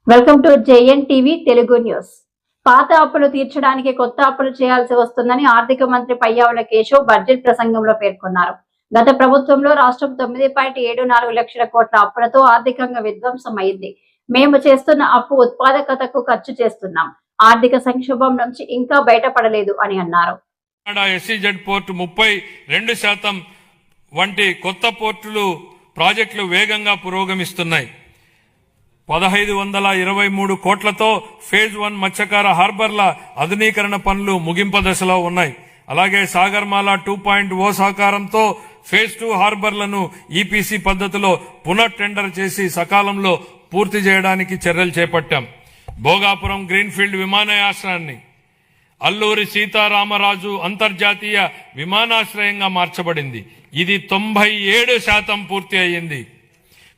Welcome to JN TV Telugu news. పాత అప్పులు తీర్చడానికి కొత్త అప్పులు చేయాల్సి వస్తుందని ఆర్థిక మంత్రి పయ్యావుల కేశవ్ బడ్జెట్ ప్రసంగంలో పేర్కొన్నారు. గత ప్రభుత్వంలో రాష్ట్రం 9.74 లక్షల కోట్ల అప్పులతో ఆర్థికంగా విధ్వంసం అయింది. మేము చేస్తున్న అప్పు ఉత్పాదకతకు ఖర్చు చేస్తున్నాం. ఆర్థిక సంక్షోభం నుంచి ఇంకా బయటపడలేదు అని అన్నారు. ఎస్ఈజెడ్ పోర్టు 32% వంటి కొత్త పోర్టులు ప్రాజెక్టులు వేగంగా పురోగమిస్తున్నాయి. 1523 కోట్లతో ఫేజ్ 1 మత్స్యకార హార్బర్ల ఆధునీకరణ పనులు ముగింపు దశలో ఉన్నాయి. అలాగే సాగర్మాల 2.0 సహకారంతో ఫేజ్ 2 హార్బర్లను ఈపీసీ పద్ధతిలో పునః టెండర్ చేసి సకాలంలో పూర్తి చేయడానికి చర్యలు చేపట్టాం. భోగాపురం గ్రీన్ఫీల్డ్ విమానాశ్రయాన్ని అల్లూరి సీతారామరాజు అంతర్జాతీయ విమానాశ్రయంగా మార్చబడింది. ఇది 97% పూర్తి అయ్యింది.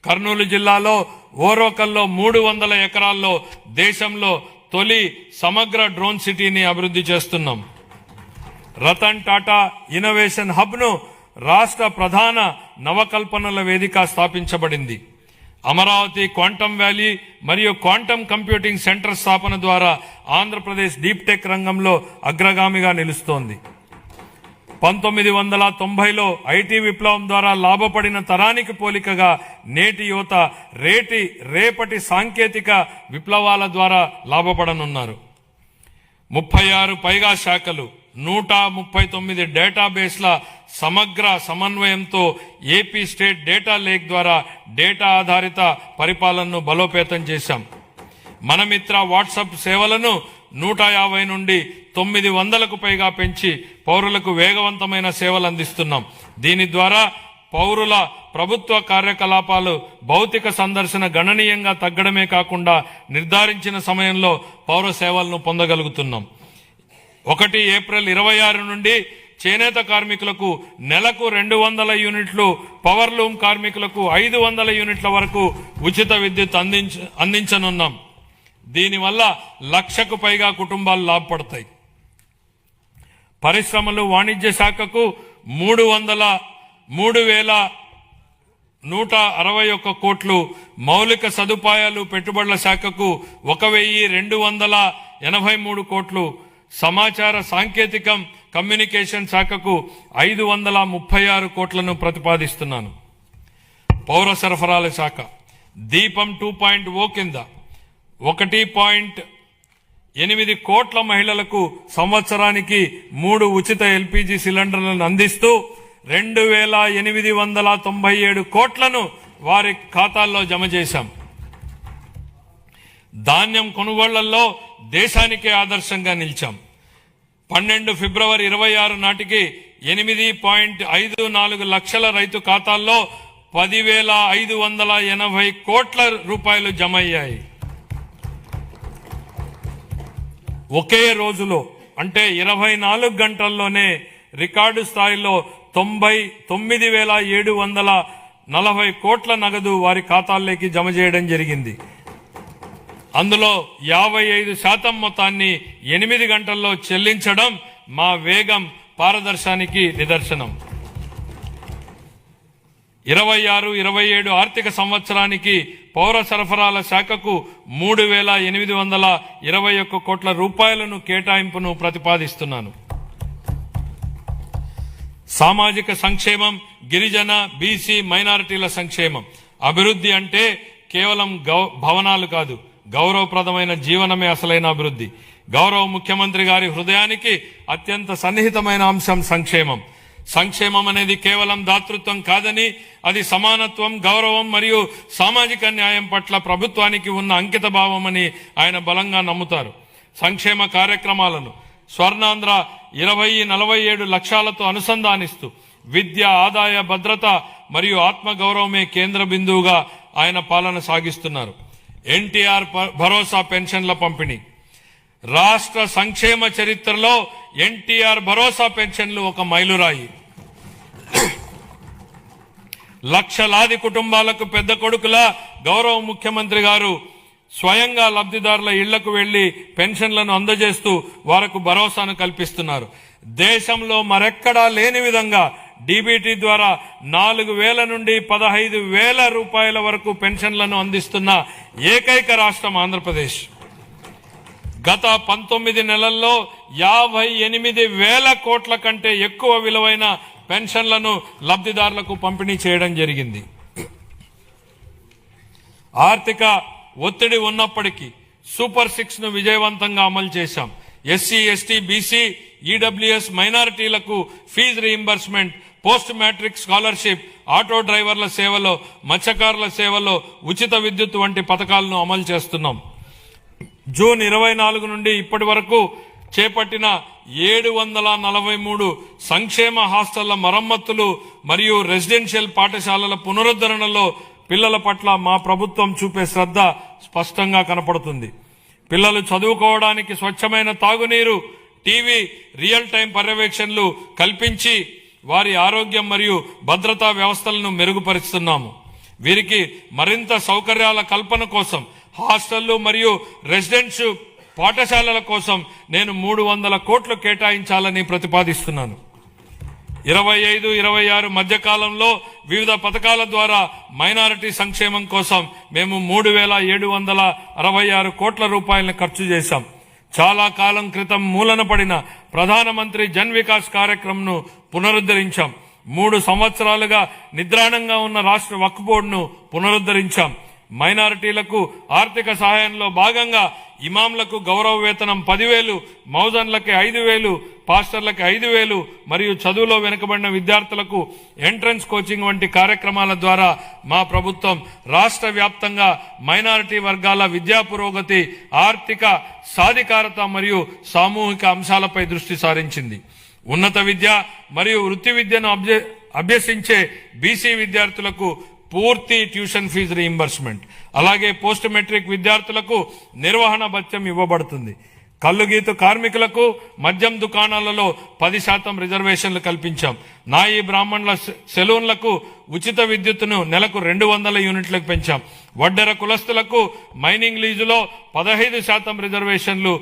కర్నూలు జిల్లాలో ఓరోకల్లో 300 ఎకరాల్లో దేశంలో తొలి సమగ్ర డ్రోన్ సిటీని అభివృద్ధి చేస్తున్నాం. రతన్ టాటా ఇన్నోవేషన్ హబ్ ను రాష్ట్ర ప్రధాన నవకల్పనల వేదిక స్థాపించబడింది. అమరావతి క్వాంటమ్ వ్యాలీ మరియు క్వాంటమ్ కంప్యూటింగ్ సెంటర్ స్థాపన ద్వారా ఆంధ్రప్రదేశ్ డీప్ టెక్ రంగంలో అగ్రగామిగా నిలుస్తోంది. 1990లో ఐటీ విప్లవం ద్వారా లాభపడిన తరానికి పోలికగా నేటి యువత రేపటి సాంకేతిక విప్లవాల ద్వారా లాభపడనున్నారు. 36 పైగా శాఖలు, 139 డేటాబేస్ల సమగ్ర సమన్వయంతో ఏపీ స్టేట్ డేటా లేక్ ద్వారా డేటా ఆధారిత పరిపాలనను బలోపేతం చేశాం. మన మిత్ర వాట్సాప్ సేవలను 150 నుండి 900కు పైగా పెంచి పౌరులకు వేగవంతమైన సేవలు అందిస్తున్నాం. దీని ద్వారా పౌరుల ప్రభుత్వ కార్యకలాపాలు భౌతిక సందర్శన గణనీయంగా తగ్గడమే కాకుండా నిర్ధారించిన సమయంలో పౌర సేవలను పొందగలుగుతున్నాం. 1 ఏప్రిల్ 26 నుండి చేనేత కార్మికులకు నెలకు 200 యూనిట్లు, పవర్లూమ్ కార్మికులకు 500 యూనిట్ల వరకు ఉచిత విద్యుత్ అందించనున్నాం. దీనివల్ల 1,00,000కు పైగా కుటుంబాలు లాభపడతాయి. పరిశ్రమలు వాణిజ్య శాఖకు 3,161 కోట్లు, మౌలిక సదుపాయాలు పెట్టుబడుల శాఖకు 1,283 కోట్లు, సమాచార సాంకేతికం కమ్యూనికేషన్ శాఖకు 536 కోట్లను ప్రతిపాదిస్తున్నాను. పౌర సరఫరాల శాఖ దీపం 2.0 కింద 1.8 కోట్ల మహిళలకు సంవత్సరానికి 3 ఉచిత ఎల్పీజీ సిలిండర్లను అందిస్తూ 2,897 కోట్లను వారి ఖాతాల్లో జమ చేశాం. ధాన్యం కొనుగోళ్లలో దేశానికే ఆదర్శంగా నిలిచాం. 12 ఫిబ్రవరి 26 నాటికి 8.54 లక్షల రైతు ఖాతాల్లో 10,580 కోట్ల రూపాయలు జమ అయ్యాయి. ఒకే రోజులో అంటే 24 గంటల్లోనే రికార్డు స్థాయిలో 99,740 కోట్ల నగదు వారి ఖాతాల్లోకి జమ చేయడం జరిగింది. అందులో 55% మొత్తాన్ని 8 గంటల్లో చెల్లించడం మా వేగం పారదర్శానికి నిదర్శనం. 26-27 ఆర్థిక సంవత్సరానికి పౌర సరఫరాల శాఖకు 3,821 కోట్ల రూపాయలను కేటాయింపును ప్రతిపాదిస్తున్నాను. సామాజిక సంక్షేమం, గిరిజన, బీసీ, మైనారిటీల సంక్షేమం. అభివృద్ధి అంటే కేవలం భవనాలు కాదు, గౌరవప్రదమైన జీవనమే అసలైన అభివృద్ధి. గౌరవ ముఖ్యమంత్రి గారి హృదయానికి అత్యంత సన్నిహితమైన అంశం సంక్షేమం. సంక్షేమం అనేది కేవలం దాతృత్వం కాదని, అది సమానత్వం, గౌరవం మరియు సామాజిక న్యాయం పట్ల ప్రభుత్వానికి ఉన్న అంకిత భావం అని ఆయన బలంగా నమ్ముతారు. సంక్షేమ కార్యక్రమాలను స్వర్ణాంధ్ర 20-47 లక్ష్యాలతో అనుసంధానిస్తూ విద్య, ఆదాయ భద్రత మరియు ఆత్మగౌరవమే కేంద్ర బిందువుగా ఆయన పాలన సాగిస్తున్నారు. ఎన్టీఆర్ భరోసా పెన్షన్ల పంపిణీ. రాష్ట్ర సంక్షేమ చరిత్రలో ఎన్టీఆర్ భరోసా పెన్షన్లు ఒక మైలురాయి. లక్షలాది కుటుంబాలకు పెద్ద కొడుకులా గౌరవ ముఖ్యమంత్రి గారు స్వయంగా లబ్ధిదారుల ఇళ్లకు వెళ్లి పెన్షన్లను అందజేస్తూ వారికి భరోసాను కల్పిస్తున్నారు. దేశంలో మరెక్కడా లేని విధంగా డీబీటీ ద్వారా 4,000 నుండి 15,000 రూపాయల వరకు పెన్షన్లను అందిస్తున్న ఏకైక రాష్ట్రం ఆంధ్రప్రదేశ్. గత 19 నెలల్లో 58,000 కోట్ల కంటే ఎక్కువ విలువైన పెన్షన్లను లబ్ధిదారులకు పంపిణీ చేయడం జరిగింది. ఆర్థిక ఒత్తిడి ఉన్నప్పటికీ సూపర్ 6 ను విజయవంతంగా అమలు చేశాం. ఎస్సీ, ఎస్టీ, బీసీ, ఈడబ్ల్యూఎస్ మైనారిటీలకు fee reimbursement, post matric scholarship, auto డ్రైవర్ల సేవలో, మత్స్యకారుల సేవలో ఉచిత విద్యుత్ వంటి పథకాలను అమలు చేస్తున్నాం. జూన్ 24 నుండి ఇప్పటి వరకు చేపట్టిన 743 సంక్షేమ హాస్టళ్ల మరమ్మతులు మరియు రెసిడెన్షియల్ పాఠశాలల పునరుద్ధరణలో పిల్లల పట్ల మా ప్రభుత్వం చూపే శ్రద్ధ స్పష్టంగా కనపడుతుంది. పిల్లలు చదువుకోవడానికి స్వచ్ఛమైన తాగునీరు, టీవీ, రియల్ టైం పర్యవేక్షణలు కల్పించి వారి ఆరోగ్యం మరియు భద్రతా వ్యవస్థలను మెరుగుపరుస్తున్నాము. వీరికి మరింత సౌకర్యాల కల్పన కోసం హాస్టళ్లు మరియు రెసిడెన్షియల్ పాఠశాలల కోసం నేను 300 కోట్లు కేటాయించాలని ప్రతిపాదిస్తున్నాను. 25-26 మధ్యకాలంలో వివిధ పథకాల ద్వారా మైనారిటీ సంక్షేమం కోసం మేము 3,766 కోట్ల రూపాయలను ఖర్చు చేశాం. చాలా కాలం క్రితం మూలన పడిన ప్రధానమంత్రి జన్ వికాస్ కార్యక్రమంను పునరుద్ధరించాం. 3 సంవత్సరాలుగా నిద్రాణంగా ఉన్న రాష్ట్ర వక్ఫ్ బోర్డును పునరుద్ధరించాం. మైనారిటీలకు ఆర్థిక సహాయంలో భాగంగా ఇమాంలకు గౌరవ వేతనం 10,000, మౌజన్లకి 5,000, పాస్టర్లకి 5,000 మరియు చదువులో వెనుకబడిన విద్యార్థులకు ఎంట్రన్స్ కోచింగ్ వంటి కార్యక్రమాల ద్వారా మా ప్రభుత్వం రాష్ట్ర వ్యాప్తంగా మైనారిటీ వర్గాల విద్యా పురోగతి, ఆర్థిక సాధికారత మరియు సామూహిక అంశాలపై దృష్టి సారించింది. ఉన్నత విద్య మరియు వృత్తి విద్యను అభ్యసించే బీసీ విద్యార్థులకు పూర్తి ట్యూషన్ ఫీజు రీయింబర్స్మెంట్, అలాగే పోస్ట్ మెట్రిక్ విద్యార్థులకు నిర్వహణ భత్యం ఇవ్వబడుతుంది. కల్లుగీతు కార్మికులకు మద్యం దుకాణాలలో 10% రిజర్వేషన్లు కల్పించాం. నాయి బ్రాహ్మణుల సెలూన్లకు ఉచిత విద్యుత్తును నెలకు 200 యూనిట్లకు పెంచాం. వడ్డెర కులస్తులకు మైనింగ్ లీజులో 15% రిజర్వేషన్లు